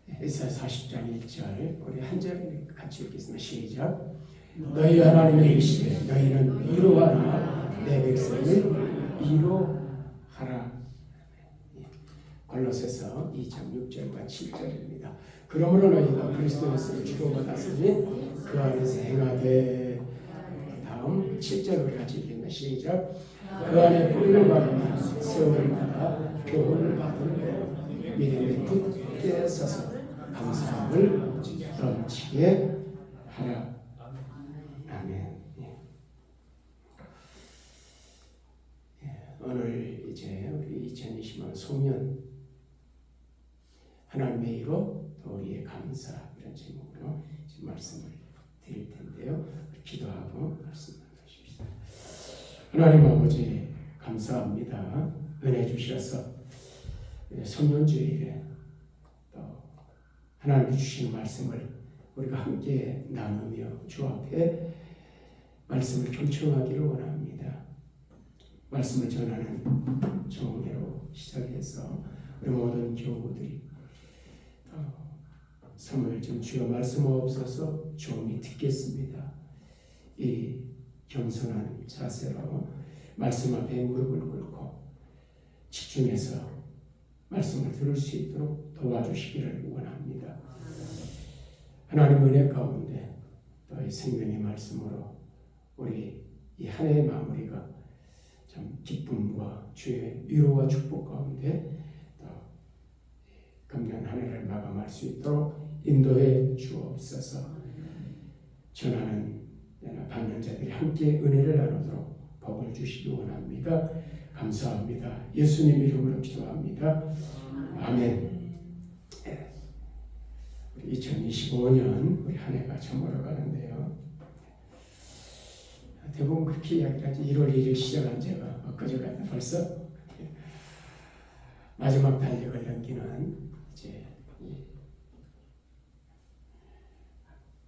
이사야 40장 1절 우리 한 절 같이 읽겠습니다. 시작. 너희 하나님의 일시에 너희는 이루하라 내 백성을 이루하라. 골로새서 2장 6절과 7절입니다. 그러므로 너희가 그리스도에서 주로받았으니 그 안에서 행하되. 다음 7절 우리 같이 읽겠습니다. 시작. 그 안에 뿌리를 받으며 세월을 받아 교훈을 받은 대로 믿음에 굳게 서서 감사함을 넘치게 하라. 아멘. 오늘 이제 우리 2020년 송년 하나님의 이로 또 우리의 감사 이런 제목으로 지금 말씀을 드릴 텐데요. 기도하고 말씀 나누십시다. 하나님 아버지 감사합니다. 은혜 주셔서 송년주일에 또 하나님이 주신 말씀을 우리가 함께 나누며 주 앞에 말씀을 경청하기를 원합니다. 말씀을 전하는 종회로 시작해서 우리 모든 교우들이 사무엘 좀 주여 말씀하옵소서 종이 듣겠습니다. 이 겸손한 자세로 말씀 앞에 무릎을 꿇고 집중해서 말씀을 들을 수 있도록 도와주시기를 원합니다. 하나님 은혜 가운데 너의 생명의 말씀으로 우리 이 한 해의 마무리가 참 기쁨과 주의 위로와 축복 가운데 또 금년 한 해를 마감할 수 있도록 인도해 주옵소서. 전하는 받는 자들이 함께 은혜를 나누도록 복을 주시기 원합니다. 감사합니다. 예수님 이름으로 기도합니다. 아멘. 2025년 우리 한 해가 저물어 가는데요. 대부분 그렇게 이야기하지. 1월 1일 시작한 지가 엊그제가 벌써 마지막 달력을 넘기는 이제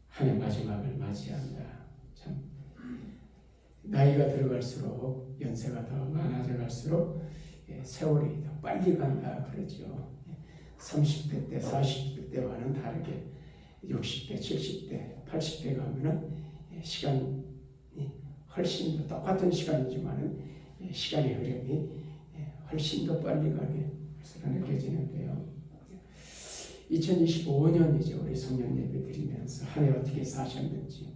한 해 마지막을 맞이한다. 참 나이가 들어갈수록 연세가 더 많아져 갈수록 세월이 더 빨리 간다 그러죠. 30대 때 40대 때와는 다르게 60대 70대 80대 가면은 시간이 훨씬 더 똑같은 시간이지만은 시간의 흐름이 훨씬 더 빨리 가게 느껴지는데요. 2025년 이제 우리 송년 예배 드리면서 한 해 어떻게 사셨는지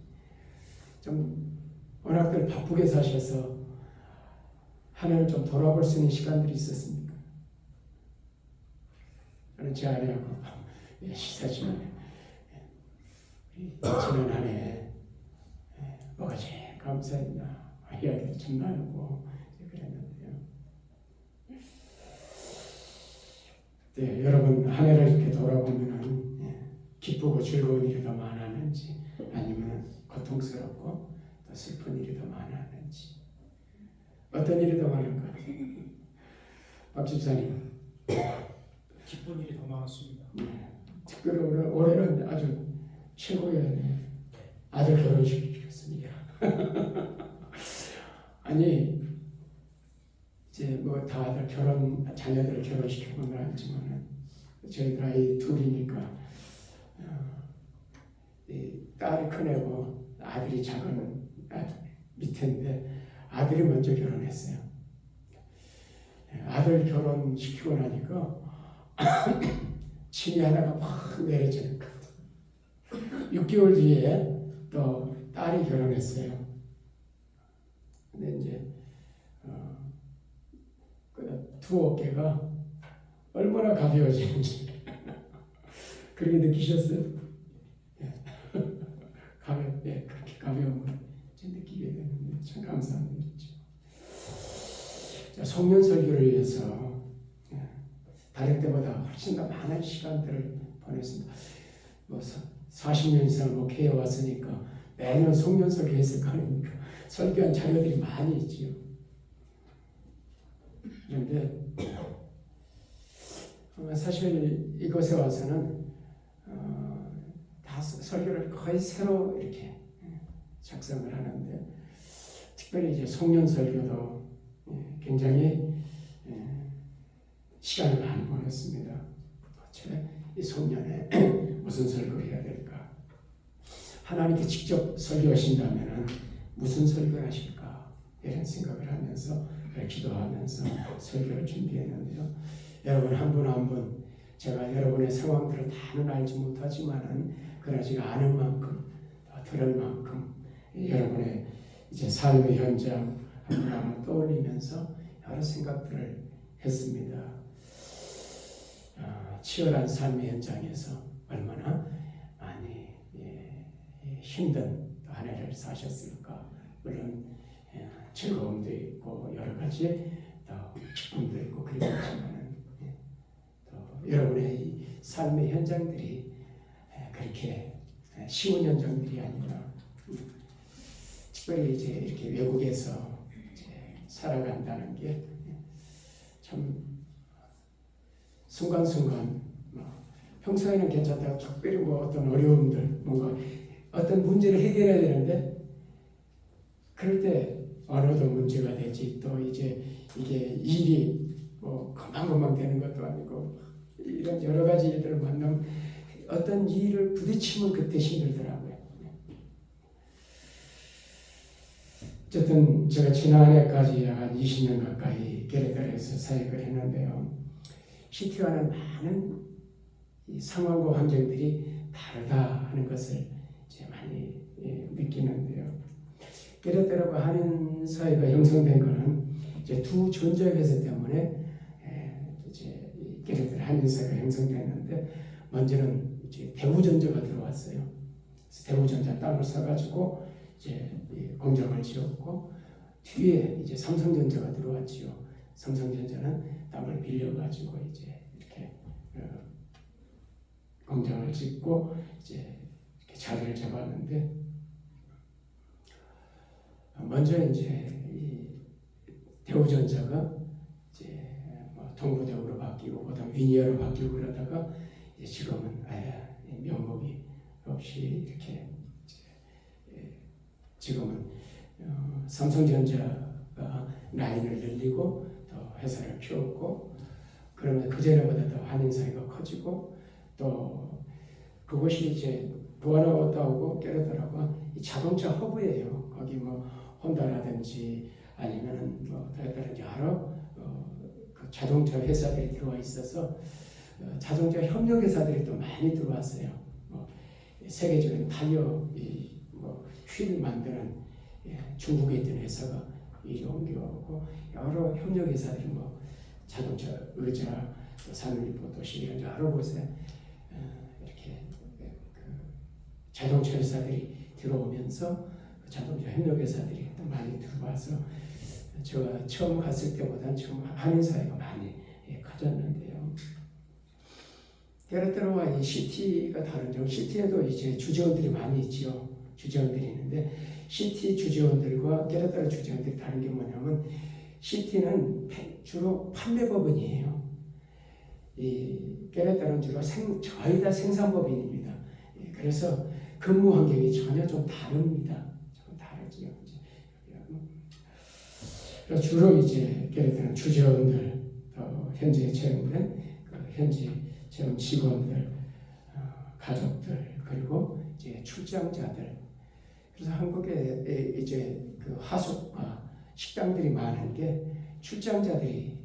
좀 워낙들 바쁘게 사셔서 한 해를 좀 돌아볼 수 있는 시간들이 있었습니까? 저는 제 아내하고 시사지만 지난 한 해 뭐가 제일 감사했나 이야기도 좀 나누고 그랬는데요. 네, 여러분 한 해를 이렇게 돌아보면 기쁘고 즐거운 일이 더 많았는지 아니면 고통스럽고 또 슬픈 일이 더 많았는지 어떤 일이 더 많은가? 박 집사님. 기쁜 일이 더 많았습니다. 특별히 올해는 아주 최고의 아들 결혼식이었습니다. 아니 이제 뭐 다들 자녀들을 결혼시키는 건 아니지만은 저희들 아이 둘이니까 딸이 큰애고 아들이 작은 밑인데 아들이 먼저 결혼했어요. 아들 결혼시키고 나니까 침이 하나가 막 내려지는 것 같아요. 6개월 뒤에 또 딸이 결혼했어요. 근데 이제 두 어깨가 얼마나 가벼워지는지 그렇게 느끼셨어요? 그렇게 가벼움을 느끼게 되는데 참 감사한 일이죠. 자, 송년 설교를 위해서 다른 때보다 훨씬 더 많은 시간들을 보냈습니다. 뭐 40년 이상 목회해 왔으니까 매년 송년 설교했을 거 아닙니까? 설교한 자료들이 많이 있지요. 그런데 사실 이곳에 와서는 다 설교를 거의 새로 이렇게 작성을 하는데 특별히 이제 송년 설교도 굉장히 시간을 많이 보냈습니다. 이 송년회 무슨 설교를 해야 될까? 하나님께 직접 설교하신다면 무슨 설교를 하실까? 이런 생각을 하면서 기도하면서 설교를 준비했는데요. 여러분 한 분 한 분 제가 여러분의 상황들을 다는 알지 못하지만은 그러지가 않은 만큼 들을 만큼 여러분의 이제 삶의 현장 한 분 한 분 떠올리면서 여러 생각들을 했습니다. 치열한 삶의 현장에서 얼마나 많이 힘든 한 해를 사셨을까. 물론 즐거움도 있고 여러 가지 또 기쁨도 있고 그렇지만은 또 여러분의 이 삶의 현장들이 그렇게 쉬운 현장들이 아니라 특별히 이제 이렇게 외국에서 이제 살아간다는 게 참 순간순간 평소에는 괜찮다가 특별히 뭐 어떤 어려움들 뭔가 어떤 문제를 해결해야 되는데 그럴 때 언어도 문제가 되지 또 이제 이게 일이 뭐 금방금방 되는 것도 아니고 이런 여러 가지 일들을 만나면 어떤 일을 부딪히면 그때 힘들더라고요. 어쨌든 제가 지난해까지 한 20년 가까이 게레타에서 사역을 했는데요. 시티와는 많은 이 상황과 환경들이 다르다 하는 것을 이제 많이 느끼는데요. 게레타라고 하는 사회가 형성된 것은 이제 두 전자회사 때문에 이제 게레타 한인사회가 형성됐는데 먼저는 이제 대우전자가 들어왔어요. 그래서 대우전자 땅을 사가지고 이제 공장을 지었고 뒤에 이제 삼성전자가 들어왔지요. 삼성전자는 땅을 빌려가지고 이제 이렇게 공장을 짓고 이제 이렇게 자리를 잡았는데 먼저 이제 이 대우전자가 이제 뭐 동부대우로 바뀌고 그다음 위니어로 바뀌고 그러다가 이제 지금은 아예 면목이 없이 이렇게 지금은 삼성전자가 라인을 늘리고 또 회사를 키웠고 그러면 그전에보다 더 한인사회가 커지고 또 그것이 이제 부안하고 깨르더라고 자동차 허브예요. 거기 뭐 혼다라든지 아니면은 뭐 다른 여러 그 자동차 회사들이 들어와 있어서 자동차 협력 회사들이 또 많이 들어왔어요. 뭐 세계적인 타이어 휠 만드는 중국에 있던 회사가 이리 옮겨오고 여러 협력 회사들이 뭐 자동차 의자, 산업리포도시 이런 여러 곳에 이렇게 그 자동차 회사들이 들어오면서 그 자동차 협력 회사들이 또 많이 들어와서 제가 처음 갔을 때보다는 지금 한인사회가 많이 커졌는데요. 게르타르와 이 시티가 다른 점, 시티에도 이제 주재원들이 많이 있지요. 주재원들이 있는데 시티 주재원들과 게르타르 주재원들이 다른 게 뭐냐면 시티는 주로 판매법인이에요. 이 게르타르는 주로 거의 다 생산법인입니다. 그래서 근무 환경이 전혀 좀 다릅니다. 좀 다르지요. 그래서 주로 이제 게르타르는 주재원들, 현지에 채용된 현지 채용 직원들, 가족들 그리고 이제 출장자들. 그래서 한국에 이제 그 하숙과 식당들이 많은 게 출장자들이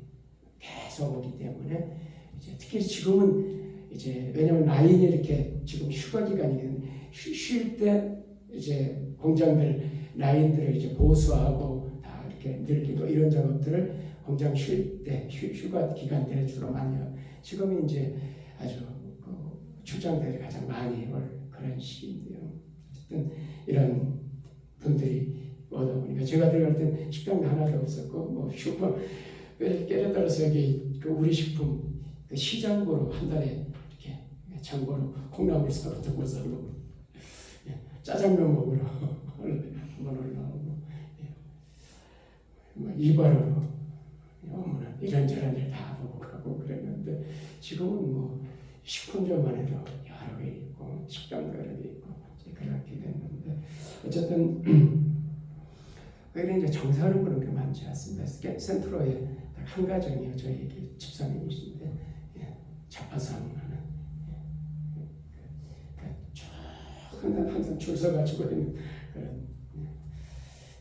계속 오기 때문에 이제 특히 지금은 이제 왜냐면 라인이 이렇게 지금 휴가 기간이거든요. 쉴 때 이제 공장들 라인들을 이제 보수하고 다 이렇게 늘리고 이런 작업들을 공장 쉴 때 휴가 기간들에 주로 많이 해요. 지금이 이제 아주 그 출장들이 가장 많이 올 그런 시기인데요. 어쨌든 이런 분들이 오다 보니까 제가 들어갈 땐 식당도 하나도 없었고 뭐 슈퍼 깨르따라서 여기 그 우리 식품 그 시장고로 한 달에 이렇게 장고로 콩나물 사고 두고 사고 짜장면 먹으러 한번 올라오고 뭐 이바로 어머나 이런저런 일 다 보고 가고 그랬는데 지금은 뭐 식품점만 해도 여러 개 있고 식당도 여러 개 있고 그렇게 됐는데 어쨌든 이제 정사하는 거는 그렇게 많지 않습니다. 센트로의 한 가정이요. 저희 집사님이신데 자파상하는 항상 줄 서가지고 있는 그런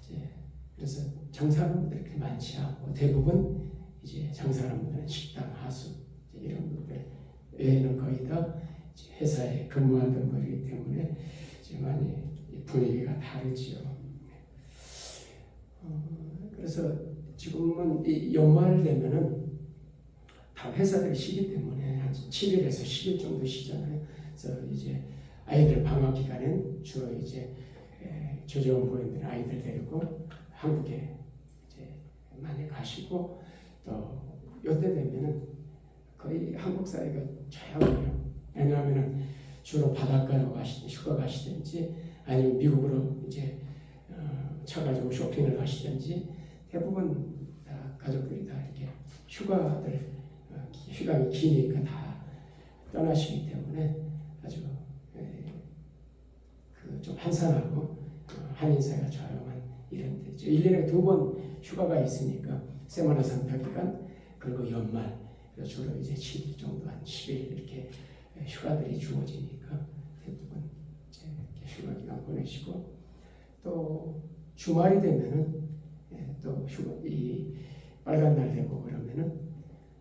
이제 그래서 장사하는 분들이 그렇게 많지 않고 대부분 이제 장사하는 분들은 식당, 하수 이런 분들 외에는 거의 다 이제 회사에 근무하던 분이기 때문에 이제 많이 분위기가 다르지요. 그래서 지금은 이 연말 되면은 다 회사들이 쉬기 때문에 한 7일에서 10일 정도 쉬잖아요. 그래서 이제 아이들 방학 기간엔 주로 이제 조재원 부인들 아이들 데리고 한국에 이제 많이 가시고 또 이때 되면은 거의 한국 사회가 조용해요. 왜냐하면은 주로 바닷가로 휴가 가시든지 아니면 미국으로 이제 차 가지고 쇼핑을 가시든지 대부분 다 가족들이 다 이렇게 휴가가 기니까 다 떠나시기 때문에 아주 좀 한산하고 한인사회가 조용한 이런 때죠. 1년에 2번 휴가가 있으니까 세마나 산타 기간 그리고 연말 주로 이제 7일 정도 한 10일 이렇게 휴가들이 주어지니까 대부분 이제 이렇게 휴가 기간 보내시고 또 주말이 되면은 또 이 빨간 날 되고 그러면은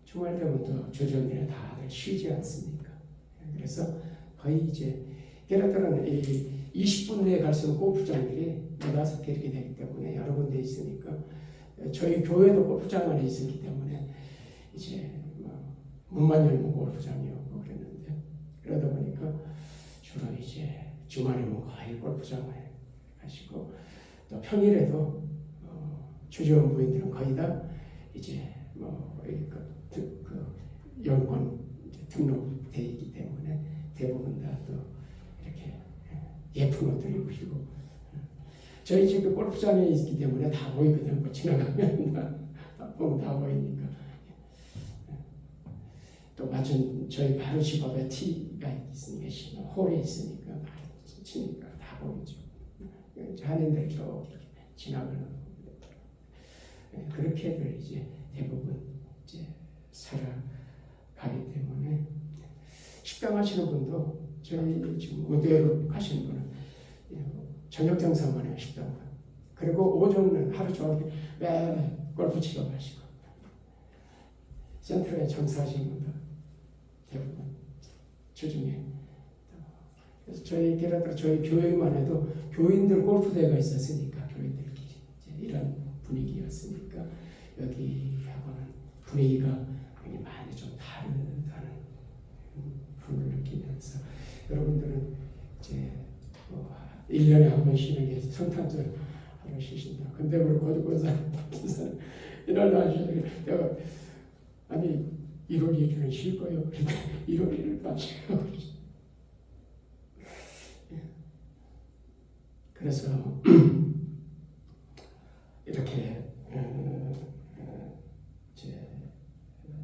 주말 되면 또 조정들이 다들 쉬지 않습니까? 그래서 거의 이제 걔네들은 이 20분 내에 갈 수 있는 골프장들이 4-5개 이렇게 되기 때문에 여러 군데 있으니까 저희 교회도 골프장 안에 있었기 때문에 이제 문만 열면 골프장이었고 그랬는데 그러다 보니까 주로 이제 주말에는 거의 골프장에 가시고 또 평일에도 주재원 부인들은 거의 다 이제 연권 등록돼 있기 때문에 대부분 다 또 이렇게 예쁜 옷들 입으시고 저희 집에 골프장에 있기 때문에 다 보이거든요. 뭐 지나가면 다 보면 다 보이니까 또 마침 저희 바로 집 앞에 티가 있으니까 홀이 있으니까 바로 치니까 다 보이죠. 한인들 저 지나가는 그렇게들 이제 대부분 이제 살아가기 때문에 식당 하시는 분도 저희 지금 의대로 가시는 분은 저녁 장사만 해요. 식당은. 그리고 오전은 하루 종일 매일 골프 치러 가시고 센트럴에 장사하시는 분들 대부분 주중에 그래서 저희 교회만 해도 교인들 골프 대회가 있었으니까 교인들끼리 이런 분위기였으니까 여기하고는 분위기가 많이 좀 다르다는 부분을 느끼면서 여러분들은 이제 1년에 한 번 쉬는 게 성탄절 하루 쉬신다. 근데 우리 고등고사는 이날로 하시는 내가 아니 1월 1일은 쉴 거예요. 그러니까 1월 1일도 안 쉬고 그래서 이렇게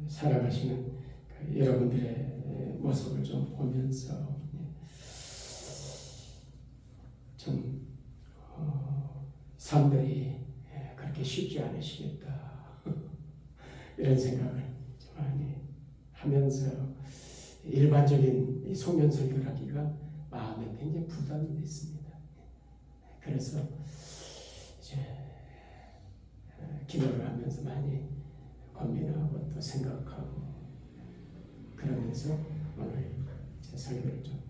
살아가시는 여러분들의 모습을 좀 보면서 좀 삶들이 그렇게 쉽지 않으시겠다 이런 생각을 좀 많이 하면서 일반적인 이 소면 설교하기가 마음에 굉장히 부담이 됐습니다. 그래서 이제 기도를 하면서 많이 고민하고 또 생각하고 그러면서 오늘 제 설교를 좀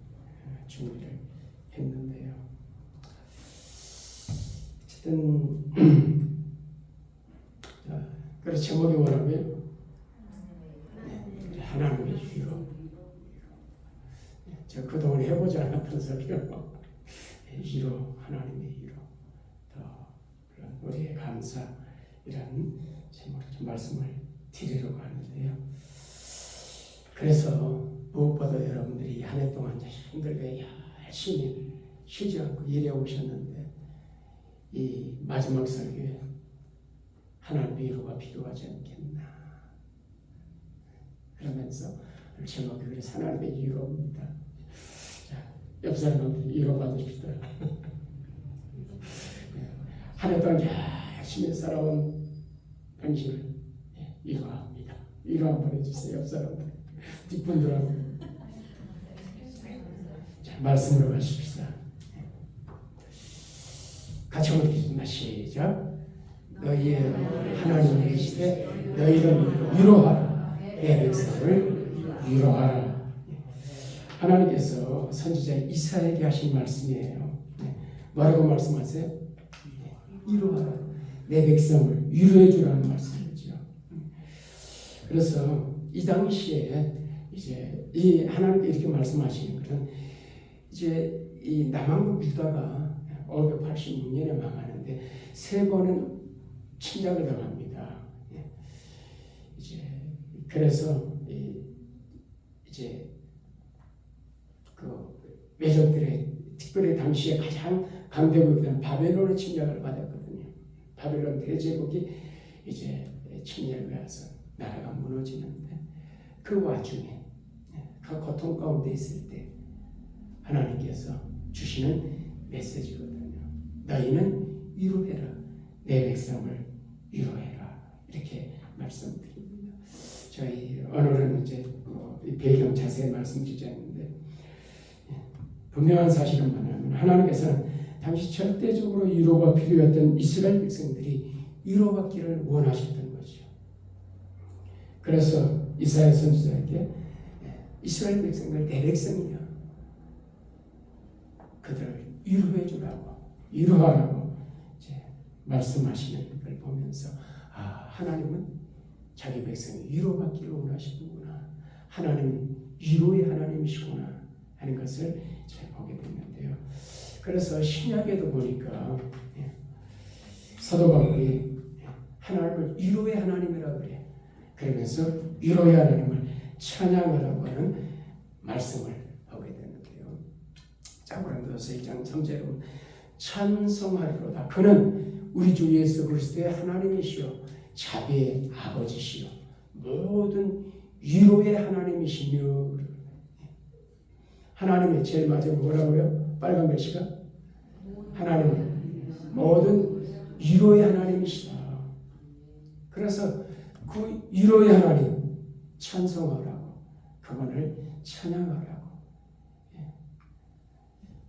준비를 했는데요. 어쨌든 그래서 제목이 뭐라고요? 하나님의 위로. 제가 그동안 해보지 않았던 설교 위로, 하나님의 위로 더 그런 우리의 감사이라는 제목으로 좀 말씀을 드리려고 하는데요. 그래서 무엇보다 여러분들이 한 해 동안 힘들게 열심히 쉬지 않고 일해 오셨는데 이 마지막 설교에 하나님의 위로가 필요하지 않겠나 그러면서 제목이 그래서 하나님의 위로입니다. 자, 옆 사람한테 위로 받으십시다. 한 해 동안 열심히 살아온 당신을 위로합니다. 위로 한번 해주세요. 옆 사람들 뒷분들하고 자, 말씀으로 가십시다. 같이 한번 읽겠습니다. 시작. 너희의 하나님이 계시되 너희는 위로하라. 내 백성을 위로하라. 하나님께서 선지자 이사야에게 하신 말씀이에요. 뭐라고 말씀하세요? 위로하라. 내 백성을 위로해 주라는 말씀이죠. 그래서 이 당시에 이제 이 하나님께 이렇게 말씀하시는 것은 이제 이 남왕국 유다가 586년에 망하는데 세 번은 침략을 당합니다. 이제 그래서 이제 그 외적들의 특별히 당시에 가장 강대국이던 바벨론의 침략을 받았거든요. 바벨론 대제국이 이제 침략을 해서 나라가 무너지는데 그 와중에 그 고통 가운데 있을 때 하나님께서 주시는 메시지거든요. 너희는 위로해라. 내 백성을 위로해라. 이렇게 말씀드립니다. 저희 오늘은 이제 배경 자세히 말씀드리지 않는데 분명한 사실은 뭐냐면 하나님께서는 당시 절대적으로 위로가 필요했던 이스라엘 백성들이 위로받기를 원하셨던 거죠. 그래서 이사야 선지자에게 이스라엘 백성들 내 백성이야. 그들을 위로해 주라고 위로하라고 이제 말씀하시는 걸 보면서 하나님은 자기 백성이 위로받기를 원하시는구나. 하나님은 위로의 하나님이시구나 하는 것을 잘 보게 됐는데요. 그래서 신약에도 보니까 사도 바울이 하나님을 위로의 하나님이라고 그래요. 그러면서 위로의 하나님을 찬양하라고 하는 말씀을 하게 되는데요. 자, 고린도서 1장 3절에 찬송하리로다. 그는 우리 주 예수 그리스도의 하나님이시요 자비의 아버지시요 모든 위로의 하나님이시며. 하나님의 제일 마지막 뭐라고요? 빨간 글씨가 하나님 모든 위로의 하나님이시다. 그래서 그 위로의 하나님 찬송하라고 그분을 찬양하라고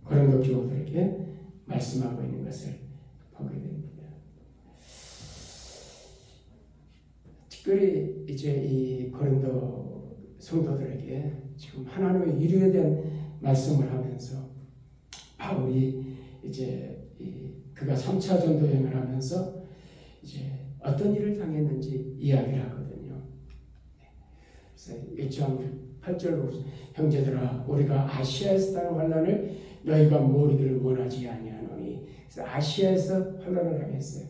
고린도 교우들에게 말씀하고 있는 것을 보게 됩니다. 특별히 이제 이 고린도 성도들에게 지금 하나님의 위로에 대한 말씀을 하면서 바울이 이제 그가 3차 전도 여행을 하면서 이제 어떤 일을 당했는지 이야기를 하거든요. 그래서 1장 8절 형제들아 우리가 아시아에서 당한 환난을 너희가 모르기를 원하지 아니하노니. 그래서 아시아에서 환난을 당했어요.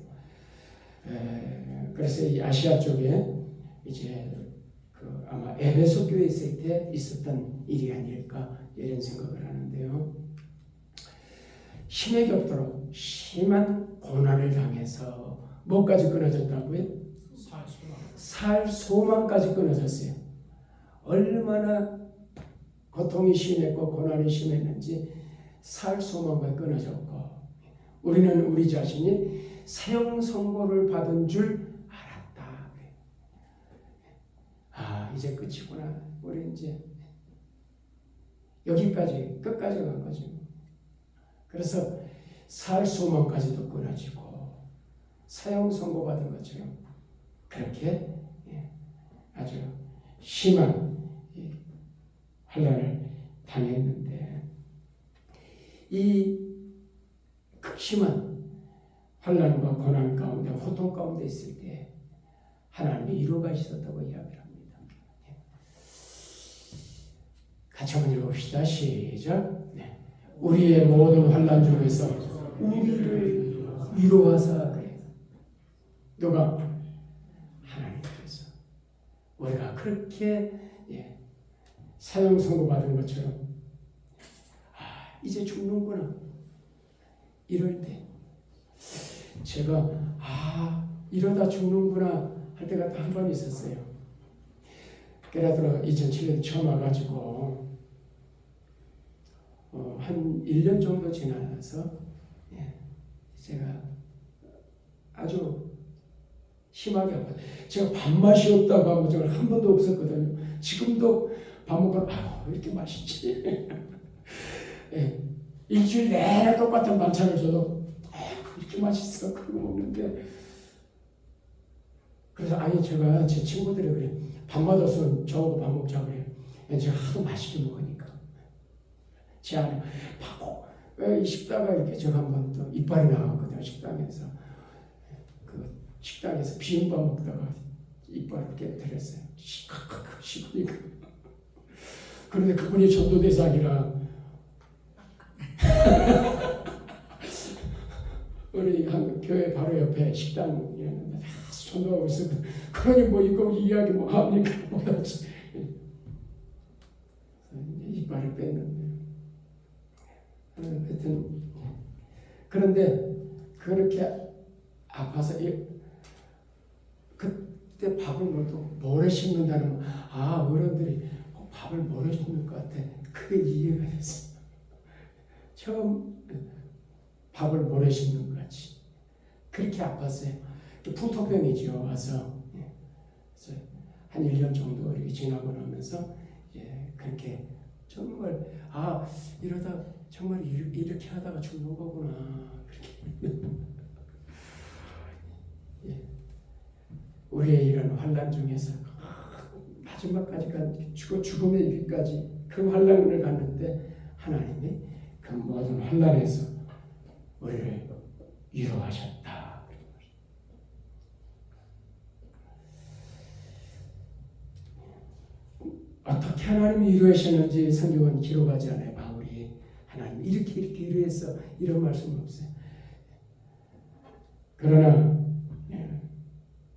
그래서 이 아시아 쪽에 이제 아마 에베소 교회에 있을 때 있었던 일이 아닐까 이런 생각을 하는데요. 힘에 겹도록 심한 고난을 당해서 뭐까지 끊어졌다고요? 살 소망까지 끊어졌어요. 얼마나 고통이 심했고 고난이 심했는지 살 소망까지 끊어졌고 우리는 우리 자신이 사형 선고를 받은 줄 알았다. 이제 끝이구나. 우리 이제 여기까지 끝까지 간 거죠. 그래서 살 소망까지도 끊어지고 사형 선고받은 것처럼 그렇게 아주 심한 환난을 당했는데 이 극심한 환난과 고난 가운데 고통 가운데 있을 때 하나님의 위로가 있었다고 이야기를 합니다. 같이 한번 읽어봅시다. 시작. 우리의 모든 환난 중에서 우리를 위로하사 그래. 누가? 하나님께서. 우리가 그렇게 사형 선고받은 것처럼 이제 죽는구나. 이럴 때 제가 이러다 죽는구나 할 때가 한 번 있었어요. 깨라들어 2007년 처음 와가지고 한 1년 정도 지나서 제가 아주 심하게 아파요. 제가 밥맛이 없다고 한 적은 한 번도 없었거든요. 지금도 밥 먹으면 왜 이렇게 맛있지? 일주일 내내 똑같은 반찬을 줘도 이렇게 맛있어 그런 거 먹는데 그래서 아니 제가 제 친구들이 그래 밤마다 저하고 밥 먹자 그래. 제가 하도 맛있게 먹으니까 제 안에 바꿔 이 식당에 이렇게 제가 한번 또 이빨이 나왔거든요. 식당에서 그 식당에서 비빔밥 먹다가 이빨을 깨뜨렸어요. 시크크크 씹으니까. 그런데 그분이 전도대사니라 우리 한 교회 바로 옆에 식당이었는데 전도하고 있었거든. 그러니 뭐 이거 이야기 뭐 합니까? 뭐지? 이빨을 뺐는데 하여튼 그런데 그렇게 아파서 그때 밥을 먹고 모래 씹는다는 어른들이 밥을 모래 씹는 것 같아. 그게 이해가 됐어. 처음 밥을 모래 씹는 것 같이 그렇게 아팠어요. 풍토병이죠. 와서 그래서 한 1년 정도 이렇게 지나고 나면서 그렇게 정말 이러다 정말 이렇게 하다가 죽는 거구나 그렇게 우리의 이런 환난 중에서 마지막까지 죽음의 이르기까지 그 환난을 갔는데 하나님이 그 모든 환난에서 우리를 위로하셨다. 어떻게 하나님이 위로하셨는지 성경은 기록하지 않아요. 바울이 하나님 이렇게 위로해서 이런 말씀은 없어요. 그러나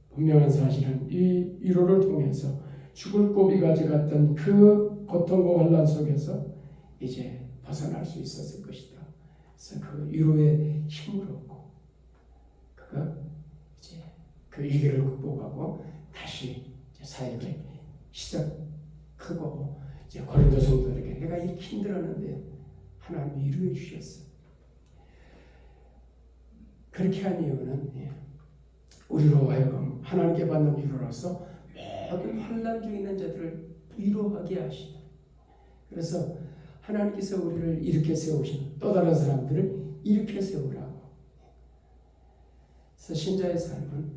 분명한 사실은 이 위로를 통해서 죽을 고비까지 갔던 그 고통과 환난 속에서 이제 벗어날 수 있었을 것이다. 그래서 그 위로의 힘을 얻고 그가 이제 그 위기를 극복하고 다시 이제 사역을 시작하고 이제 고린도 성도들에게 내가 이렇게 힘들었는데 하나님이 위로해 주셨어. 그렇게 한 이유는 우리로 하여금 하나님께 받는 위로로서 모든 환난 중에 있는 자들을 위로하게 하시다. 그래서 하나님께서 우리를 이렇게 세우신 또 다른 사람들을 이렇게 세우라고. 그래서 신자의 삶은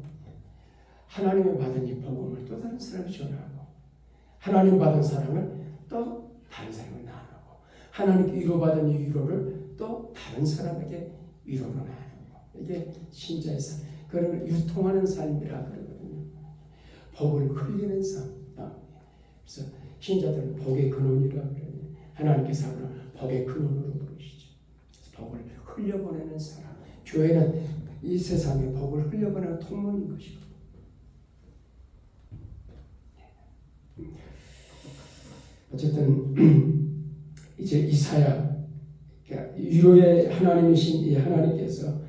하나님이 받은 이 복음을 또 다른 사람이 전하고 하나님 받은 사랑을 또 다른 사람이 나누고 하나님께 위로받은 이 위로를 또 다른 사람에게 위로로 나누고 이게 신자의 삶. 그걸 유통하는 삶이라 그러거든요. 복을 흘리는 삶. 그래서 신자들은 복의 근원이라 그래요. 하나님께서 복의 근원으로 부르시죠. 복을 흘려보내는 사람. 교회는 이 세상에 복을 흘려보내는 통로인 것이고. 어쨌든 이제 이사야 위로의 하나님이신 이 하나님께서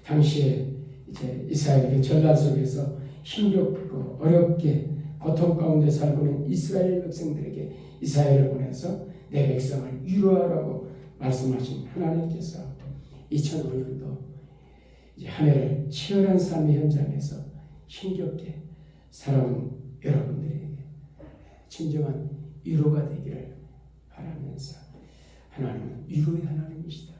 당시에 이제 이스라엘의 전란 속에서 힘겹고 어렵게 고통 가운데 살고 있는 이스라엘 백성들에게 이사야를 보내서 내 백성을 위로하라고 말씀하신 하나님께서 2005년도 이제 한 해를 치열한 삶의 현장에서 힘겹게 살아온 여러분들에게 진정한 위로가 되기를 바라면서 하나님은 위로의 하나님이시다.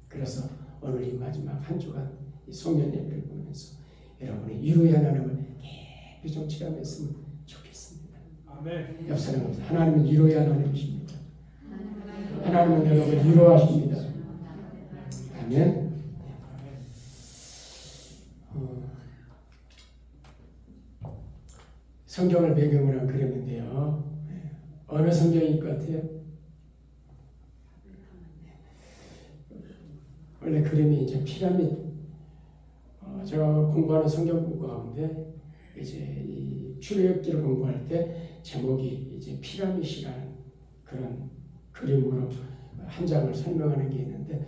그래서 오늘 이 마지막 한 주간 이 송년 예배를 보면서 여러분이 위로의 하나님을 깊이 좀 체험했으면 좋겠습니다. 아멘. 옆 사람은 하나님은 위로의 하나님이십니다. 하나님은 여러분을 위로하십니다. 아멘. 성경을 배경으로 한 그림인데요. 어느 성경일 것 같아요? 원래 그림이 이제 피라미드. 제가 공부하는 성경 가운데 이제 이 출애굽기를 공부할 때 제목이 이제 피라미드라는 그런 그림으로 한 장을 설명하는 게 있는데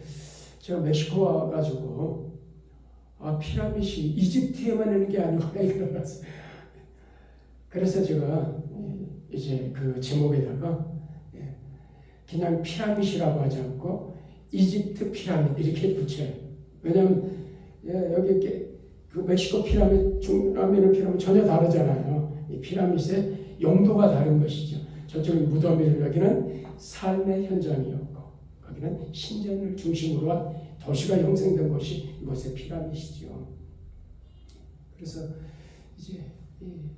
제가 멕시코 와가지고 피라미드 이집트에만 있는 게 아니구나 이걸 알았어요. 그래서 제가 이제 그 제목에다가 그냥 피라미드라고 하지 않고 이집트 피라미드 이렇게 붙여요. 왜냐하면 여기 그 멕시코 피라미드, 중남미는 피라미드 전혀 다르잖아요. 이 피라미드의 용도가 다른 것이죠. 저쪽은 무덤이고 여기는 삶의 현장이었고 거기는 신전을 중심으로 한 도시가 형성된 곳이 이곳의 피라미드시죠. 그래서 이제 이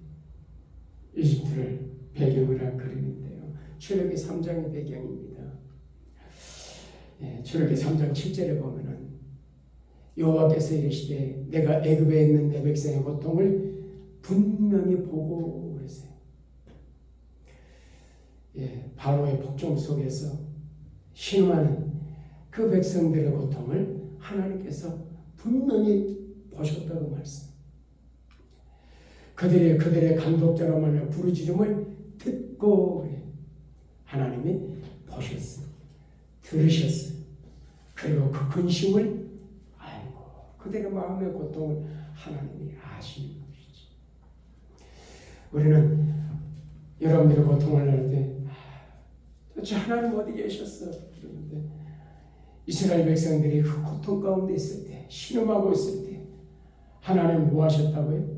이집트를 배경으로 한 그림인데요. 출애굽기 3장의 배경입니다. 출애굽기 3장 7절에 보면은 여호와께서 이르시되 내가 애굽에 있는 내 백성의 고통을 분명히 보고 그랬어요. 바로의 폭정 속에서 신음하는 그 백성들의 고통을 하나님께서 분명히 보셨다고 말씀. 그들의 감독자로 말하는 부르짖음을 듣고 그래. 하나님이 보셨어요. 들으셨어요. 그리고 그 근심을 알고 그들의 마음의 고통을 하나님이 아시는 것이지. 우리는 여러분들의 고통을 할 때 도대체 하나님 어디 계셨어? 그러는데 이스라엘 백성들이 그 고통 가운데 있을 때 신음하고 있을 때 하나님 뭐 하셨다고요?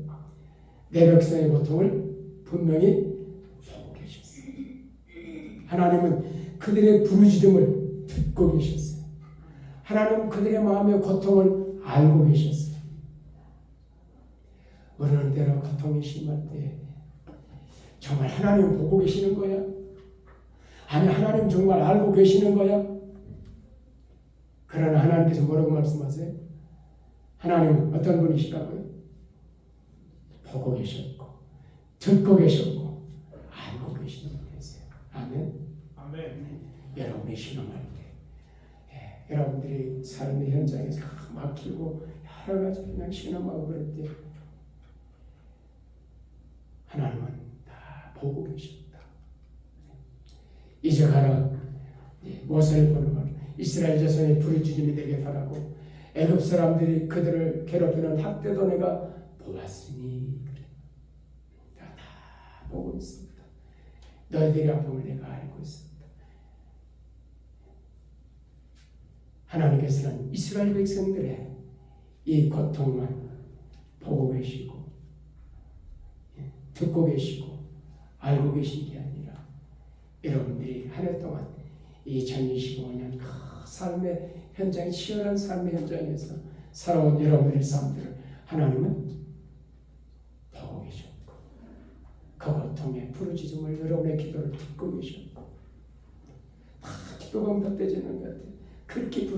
내 백성의 고통을 분명히 보고 계셨어요. 하나님은 그들의 부르짖음을 듣고 계셨어요. 하나님은 그들의 마음의 고통을 알고 계셨어요. 어느 때로 고통이 심할 때 정말 하나님 보고 계시는 거야? 아니 하나님 정말 알고 계시는 거야? 그러나 하나님께서 뭐라고 말씀하세요? 하나님은 어떤 분이시라고요? 보고 계셨고 듣고 계셨고 알고 계시는 분이세요. 아멘. 아멘. 여러분이 신음할 때 여러분들이 삶의 현장에서 막히고 여러 가지 그냥 신음하고 그럴 때 하나님은 다 보고 계십니다. 이제 가라. 모세를 보는 것. 이스라엘 자손의 부르짖음이 내게 달하고 애굽 사람들이 그들을 괴롭히는 학대도 내가 보았으니 내가 다 보고 있습니다. 너희들의 아픔을 내가 알고 있습니다. 하나님께서는 이스라엘 백성들의 이 고통만 보고 계시고 듣고 계시고 알고 계신 게 아니라 여러분들이 한 해 동안 2025년 그 삶의 현장, 치열한 삶의 현장에서 살아온 여러분들의 삶들을 하나님은 보고 계셨고 그 고통의 부르짖음을 여러분의 기도를 듣고 계셨고 다 기도가 응답되지는 것 같아요. 그렇게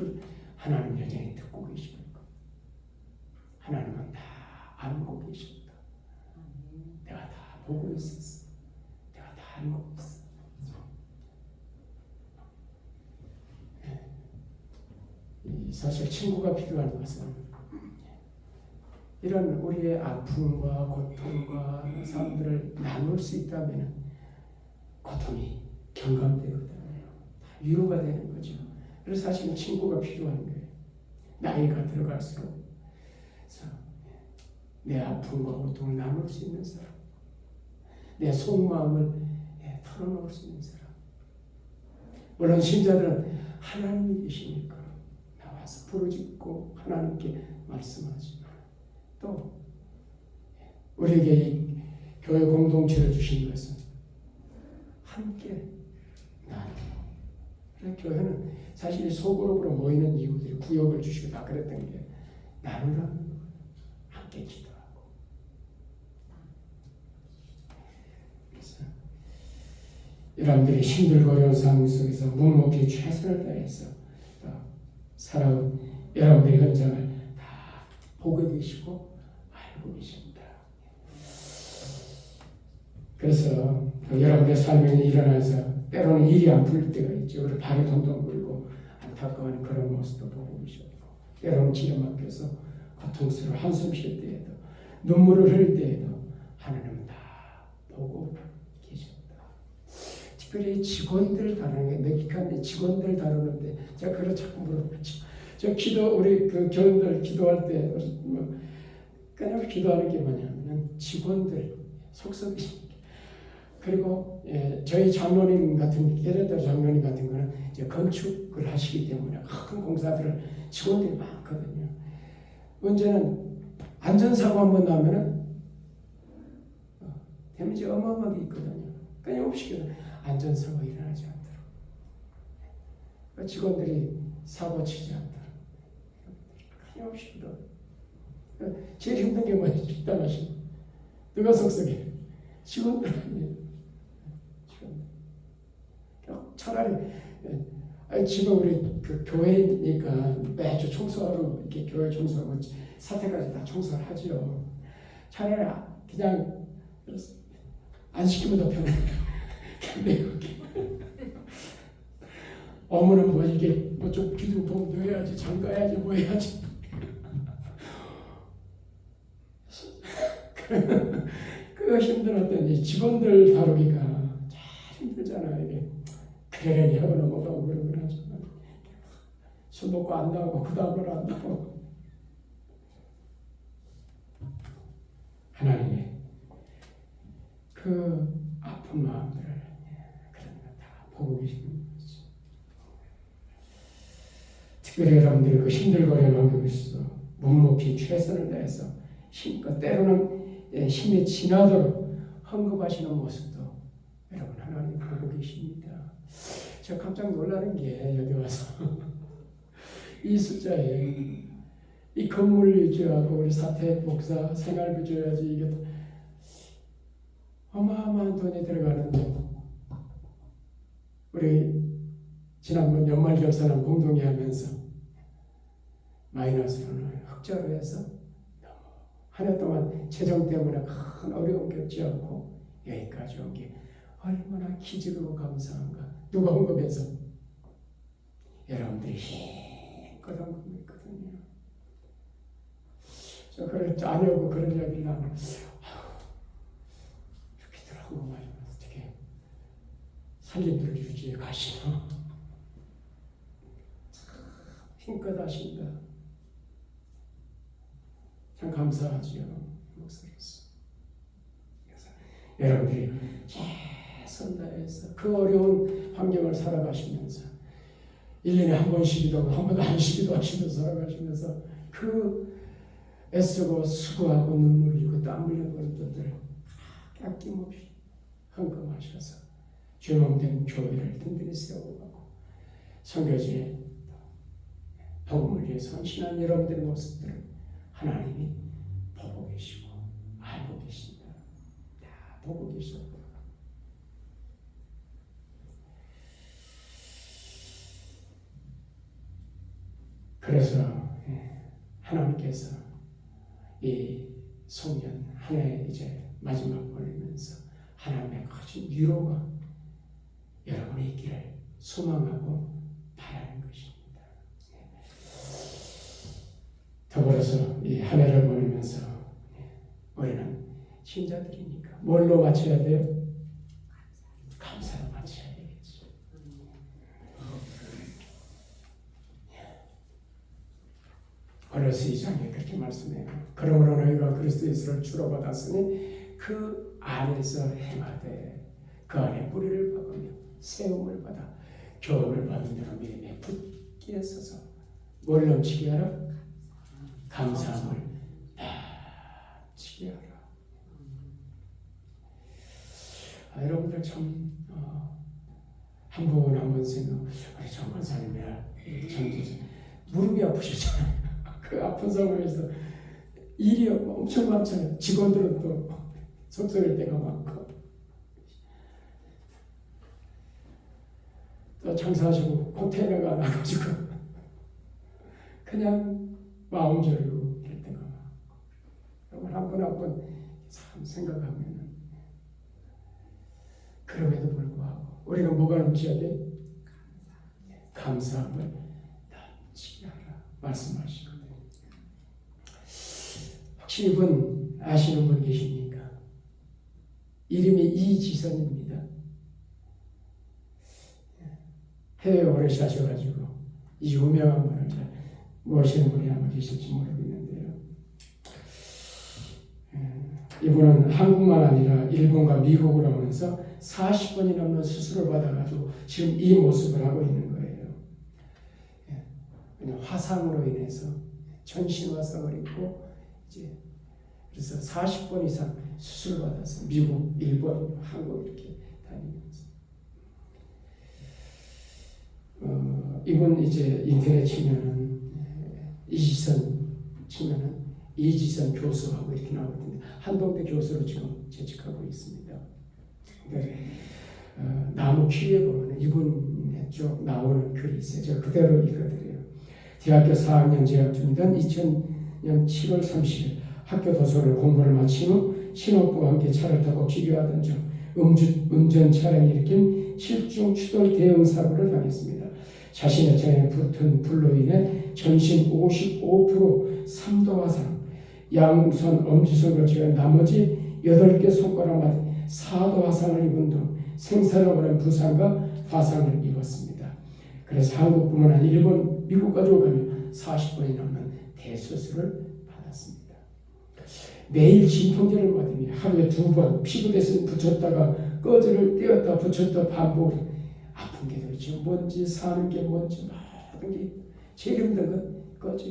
하나님 여전히 듣고 계시고 하나님은 다 알고 계셨다. 내가 다 보고 있었어. 내가 다 알고 있어. 사실 친구가 필요한 것은 이런 우리의 아픔과 고통과 삶들을 나눌 수 있다면 고통이 경감되거든요. 위로가 되는 거죠. 그래서 사실은 친구가 필요한 거예요. 나이가 들어갈수록 내 아픔과 고통을 나눌 수 있는 사람, 내 속마음을 털어놓을 수 있는 사람. 물론 신자들은 하나님이 계시니까 나와서 부르짖고 하나님께 말씀하지만 또 우리에게 이 교회 공동체를 주신 것은 함께 나누고, 교회는 사실 소그룹으로 모이는 이유들이 구역을 주시고 다 그랬던 게 나누라는 거예요. 함께 기도하고. 그래서 여러분들이 힘들고 어려운 상황 속에서 묵묵히 최선을 다해서 살아온 여러분들의 현장을 다 보고 계시고 알고 계십니다. 그래서 여러분의 삶에 일어나서 때로는 일이 안 풀릴 때가 있죠. 우리 발을 동동 굴고 안타까운 그런 모습도 보고 계셨고, 때로는 기가 막혀서 고통스러워 한숨 쉴 때에도 눈물을 흘릴 때에도 하나님은 다 보고 계셨다. 특별히 직원들 다루는 게 멕시칸 직원들 다루는데 제가 그걸 자꾸 물어봤죠. 저 우리 그 교인들 기도할 때 그냥 기도하는 게 뭐냐면 직원들 속썩이. 그리고 저희 장로님 같은 예레다 장로님 같은 거는 이제 건축을 하시기 때문에 큰 공사들을 직원들이 많거든요. 문제는 안전사고 한번 나면은 데미지 어마어마하게 있거든요. 끊임없이 안전사고 일어나지 않도록. 그 직원들이 사고 치지 않다. 끊임없이 그러. 제일 힘든 게 뭐지? 집단하시. 누가 속썩해? 직원들 아니에요. 차라리 지금 우리 그 교회니까 매주 청소하러 이렇게 교회 청소하고 사태까지 다 청소를 하죠. 차라리 그냥 안 시키면 더 편해요. 근데 여기 어머는 뭐 이게 뭐 좀 기둥봉도 해야지, 장가야지, 뭐 해야지. 그거 힘들었더니 직원들 다루기가 참 힘들잖아요. 이게 그러려니 하고 넘어가고 그러고 하지만 술 먹고 안 나오고 그 다음으로 안 나오고 하나님의 그 아픈 마음들을 그런 거 다 보고 계시는 거죠. 특별히 여러분들이 그 힘들거리는 환경에서도 묵묵히 최선을 다해서 힘껏 때로는 힘이 지나도록 헌금하시는 모습도 여러분 하나님 보고 계십니다. 저 깜짝 놀라는 게 여기 와서 이 숫자에 이 건물 유지하고 우리 사택 목사 생활비 줘야지 이게 어마어마한 돈이 들어가는데 우리 지난번 연말 결산을 공동히 하면서 마이너스로는 흑자로 해서 한 해 동안 재정 때문에 큰 어려움 겪지 않고 여기까지 온 게 얼마나 기적이고 감사한가. 누가 헌금해서 여러분들이 힘껏 헌금했거든요. 저 그래 아니하고 그런 이야기를 하면 이렇게들 헌금하시면 어떻게 살림들 유지해 가시나. 힘껏 하신다. 참 감사하지요. 목사로서. 그래서 여러분들이 최선 다해서 그 어려운 환경을 살아가시면서 1년에 한 번씩이도 한 번도 안 쉬기도 하시면서 살아가시면서 그 애쓰고 수고하고 눈물 흘리고 땀 흘리는 것들을 아낌없이 헌금하셔서 죄몽된 교회를 든든히 세워가고 선교지에 복음을 위해서 헌신한 여러분들의 모습들을 하나님이 보고 계시고 알고 계신다. 다 보고 계시고 그래서 하나님께서 이 송년 한 해 이제 마지막 보내면서 하나님의 크신 위로가 여러분의 있기를 소망하고 바라는 것입니다. 더불어서 이 한 해를 보내면서 우리는 신자들이니까 뭘로 맞춰야 돼요? 감사로 맞춰야 되겠죠. 고린도서 2장에 그렇게 말씀해요. 그러므로 너희가 그리스도 예수를 주로 받았으니 그 안에서 행하되 그 안에 뿌리를 박으며 세움을 받아 교훈을 받은 대로 믿음에 굳게 서서 뭘 넘치게 하라? 감사함을 넘치게 하라. 여러분들 참 한 번 생각 우리 정 권사님이야 무릎이 아프셨잖아요. 그 아픈 상황에서 일이 엄청 많잖아요. 직원들은 또 속썩일 때가 많고 또 장사하시고 컨테이너가 나가지고 그냥 마음 졸이고 이럴 때가 많고 여러분 한 번 한 번 참 생각하면은 그럼에도 불구하고 우리가 뭐가 넘쳐야 돼? 감사함을 넘치게 하라 말씀하시거든요. 혹시 이분 아시는 분 계십니까? 이름이 이지선입니다. 해외에 오래 사셔가지고 이 유명한 분을 잘 모시는 분이 아마 계실지 모르겠는데요. 이분은 한국만 아니라 일본과 미국을 하면서 40번이 넘는 수술을 받아가지고 지금 이 모습을 하고 있는 거예요. 그냥 화상으로 인해서 전신 화상을 입고 이제 그래서 40번 이상 수술을 받아서 미국, 일본, 한국 이렇게 다니면서 이분 이제 인터넷 치면은 이지선 치면은 이지선 교수하고 이렇게 나오거든요. 한동대 교수로 지금 재직하고 있습니다. 네. 나무 키에 보면 이분의 쭉 나오는 글이 있어요. 제가 그대로 읽어드려요. 대학교 4학년 재학 중이던 2000년 7월 30일 학교 도서를 공부를 마친 후 신혼부와 함께 차를 타고 귀교하던 중 운전 차량이 일으킨 실중 추돌 대응 사고를 당했습니다. 자신의 차량에 붙은 불로 인해 전신 55% 3도 화상, 양손 엄지손을 제외한 나머지 8개 손가락마다 4도 화상을 입은 등 생사를 걸은 부상과 화상을 입었습니다. 그래서 한국뿐만 아니라 일본, 미국까지 오가며 40번이 넘는 대수술을 받았습니다. 매일 진통제를 받으니 하루에 2번 피부대신 붙였다가 꺼즈를 떼었다 붙였다 반복을 아픈 게 도대체 뭔지 사는 게 뭔지 모든 게 제일 힘든 건 꺼져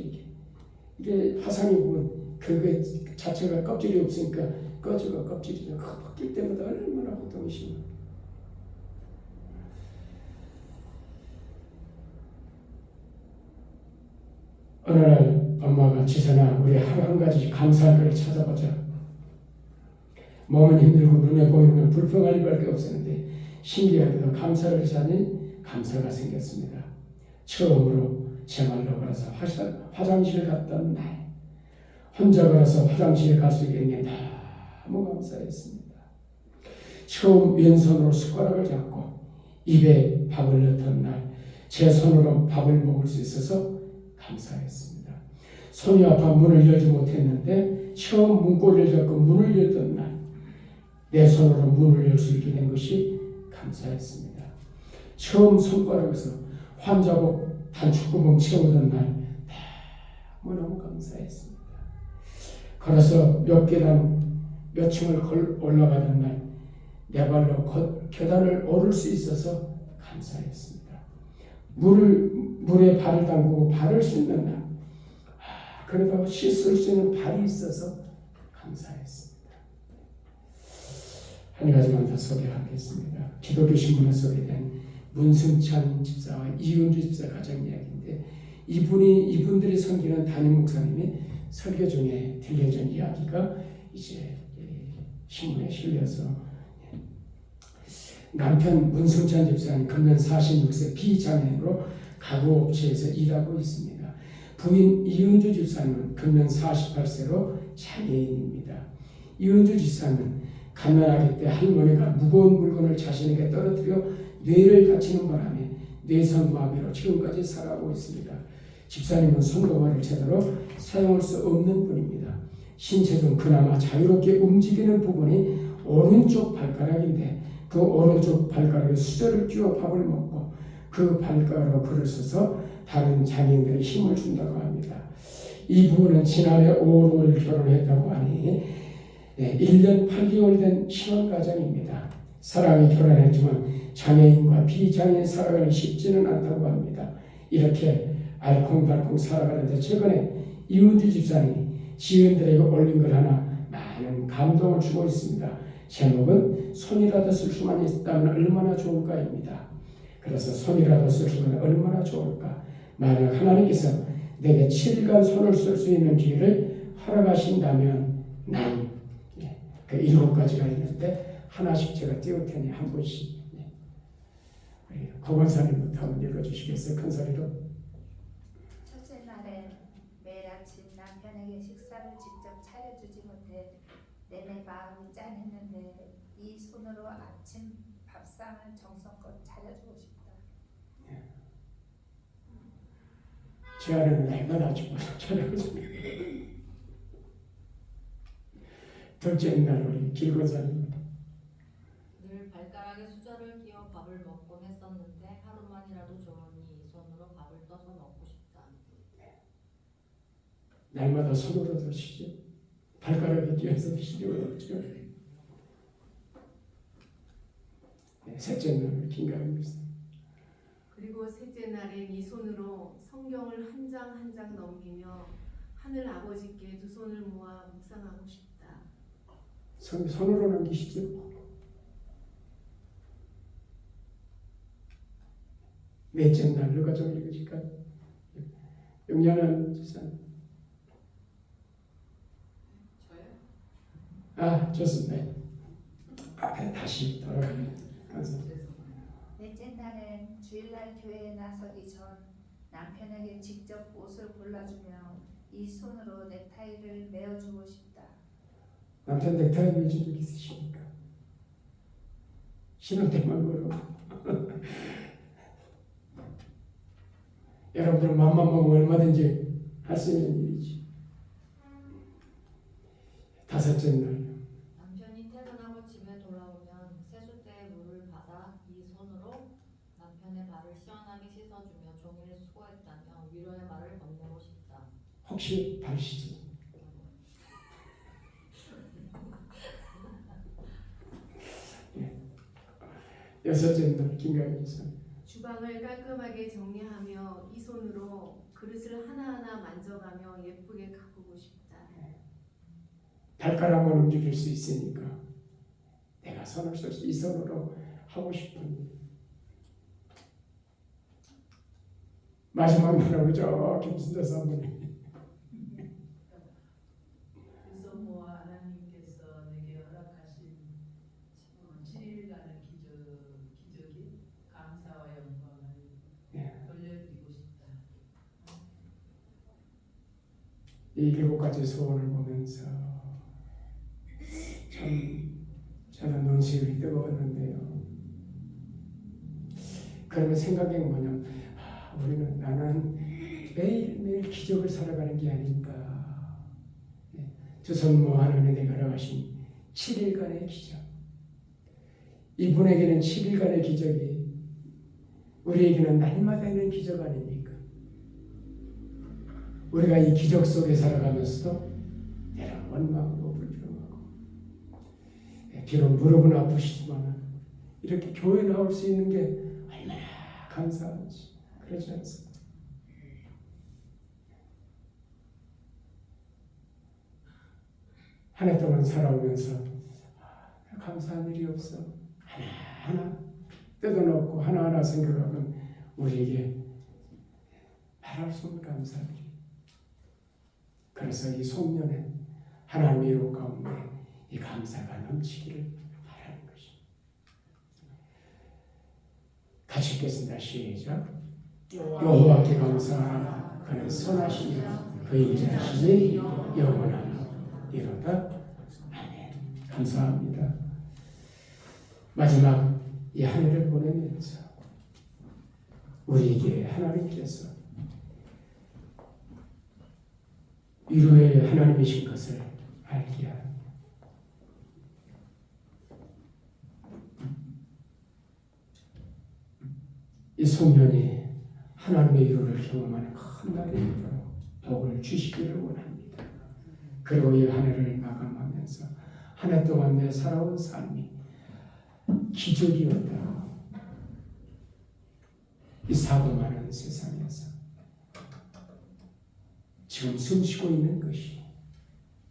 이게 화상이 보면 그게 자체가 껍질이 없으니까 꺼져가 껍질이죠. 그 벗길 때마다 얼마나 고통이 심해. 어느 날 엄마가 지선아 우리 하루 한 가지 감사할 것을 찾아보자. 몸은 힘들고 눈에 보이는 불평할 일밖에 없었는데 신기하게도 감사를 찾니 감사가 생겼습니다. 처음으로 제 말로 걸어서 화장실 갔던 날 혼자 걸어서 화장실에 갈 수 있게 된 게 너무 감사했습니다. 처음 왼손으로 숟가락을 잡고 입에 밥을 넣던 날 제 손으로 밥을 먹을 수 있어서 감사했습니다. 손이 아파 문을 열지 못했는데 처음 문고리를 잡고 문을 열던 날 내 손으로 문을 열 수 있게 된 것이 감사했습니다. 처음 손가락에서 환자복 단축구멍 채우던 날 너무너무 감사했습니다. 걸어서 몇 계단 몇 층을 올라가던 날 내 발로 계단을 오를 수 있어서 감사했습니다. 물에 발을 담그고 발을 씻는 날 그러다 씻을 수 있는 발이 있어서 감사했습니다. 한 가지만 더 소개하겠습니다. 기독교 신문에 소개된 문승찬 집사와 이은주 집사 가정 이야기인데 이분들이 섬기는 담임 목사님이 설교 중에 들려준 이야기가 이제 신문에 실려서 남편 문승찬 집사는 금년 46세 비장애인으로 가구업체에서 일하고 있습니다. 부인 이은주 집사님은 금년 48세로 장애인입니다. 이은주 집사는 갓난아기 때 할머니가 무거운 물건을 자신에게 떨어뜨려 뇌를 다치는 바람에 뇌성마비로 지금까지 살아가고 있습니다. 집사님은 손도발을 제대로 사용할 수 없는 분입니다. 신체 중 그나마 자유롭게 움직이는 부분이 오른쪽 발가락인데 그 오른쪽 발가락에 수저를 끼워 밥을 먹고 그 발가락으로 글을 써서 다른 장애인들의 힘을 준다고 합니다. 이 부부는 지난해 5월 5일 결혼했다고 하니 1년 8개월 된 신혼가정입니다. 사랑이 결혼했지만 장애인과 비장애인 살아가는 쉽지는 않다고 합니다. 이렇게 알콩달콩 살아가는데 최근에 이은주 집사님이 지인들에게 올린 글 하나 많은 감동을 주고 있습니다. 제목은 손이라도 쓸 수만 있다면 얼마나 좋을까입니다. 그래서 손이라도 쓸 수만 얼마나 좋을까. 만약 하나님께서 내게 7일간 손을 쓸 수 있는 기회를 허락하신다면 난 그 7가지가 있는데 하나씩 제가 띄울 테니 한 분씩 우리 고건사님부터 한번 읽어주시겠어요? 큰 소리로. 첫째 날엔 매일 아침 남편에게 식사를 직접 차려주지 못해 내내 마음이 짠했는데 이 손으로 아침 밥상을 정성껏 차려주고 싶다. 제 아내는 날마다 아침 차려주고 둘째 날 우리 길건사님. 늘 발가락에 수저를 끼워 밥을 먹곤 했었는데 하루만이라도 좋으니 이 손으로 밥을 떠서 먹고 싶다. 날마다 손으로 드시죠. 발가락에 끼워서 드시려고 그러죠. 셋째 날 김가은입니다. 그리고 셋째 날엔 이 손으로 성경을 한 장 한 장 넘기며 하늘 아버지께 두 손을 모아 묵상하고 싶다. 손으로 넘기시죠. 넷째 날 누가 좀 읽으실까요? 영년은 지사님. 아, 좋습니다. 앞에 다시 돌아가면 감사합니다. 넷째 날엔 주일날 교회에 나서기 전 남편에게 직접 옷을 골라주며 이 손으로 넥타이를 매어주고 싶다. 남편 넥타이 매준 적 있으십니까? 신혼 때만 그러고. 여러분들 맘만 먹으면 얼마든지 할 수 있는 일이지. 다섯째 날 남편이 퇴근하고 집에 돌아오면 세숫대에 물을 받아 이 손으로 남편의 발을 시원하게 씻어주며 종일 수고했다며 위로의 말을 건네고 싶다. 혹시 발 씻지? 여섯째 날 김강희 사. 주방을 깔끔하게 정리하며 이 손으로 그릇을 하나하나 만져가며 예쁘게 가꾸고 싶다. 발가락만 움직일 수 있으니까 내가 손을 써서 이 손으로 하고 싶은 일. 마지막 말하고 저 김순자 사모님. 그래서 뭐 하나님께서 내게 허락하신 7일간의 기적이 감사와 영광을 예. 돌려드리고 싶다. 이 7가지 소원을 보면서 참 저도 눈시울이 뜨거웠는데요. 그러면 생각이 뭐냐면 우리는 나는 매일매일 기적을 살아가는 게 아닌가. 두 손 모아 하나님이 내가 허락하신 7일간의 기적. 이분에게는 7일간의 기적이 우리에게는 날마다 있는 기적 아닙니까? 우리가 이 기적 속에 살아가면서도 때로는 원망하고 불평하고 비록 무릎은 아프시지만 이렇게 교회 나올 수 있는 게 얼마나 감사한지. 그렇지 않습니까? 한 해 동안 살아오면서 감사한 일이 없어. 하나하나 뜯어놓고 하나하나 생각하면 우리에게 말할 수 없는 감사들이. 그래서 이 소년에 하나님의 이로 가운데 이 감사가 넘치기를 바라는 것입니다. 같이 읽겠습니다. 시작. 여호와께 감사하라. 그는 선하시며 그 인자하시니 영원하리로다. 아멘. 감사합니다. 마지막 이 한 해를 보내면서 우리에게 하나님께서 위로의 하나님이신 것을 알게 합니다. 이 소년이 하나님의 위로를 경험하는 큰 날이 있도록 복을 주시기를 원합니다. 그리고 이 한 해를 마감하면서 한 해 동안 내 살아온 삶이 기적이었다. 이 사고 많은 세상에서 지금 숨쉬고 있는 것이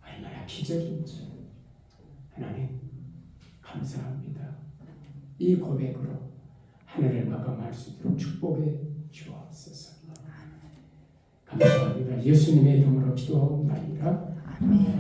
얼마나 기적인지 하나님 감사합니다. 이 고백으로 한 해를 마감할 수 있도록 축복해 주옵소서. 감사합니다. 예수님의 이름으로 기도하옵나이다. 아멘.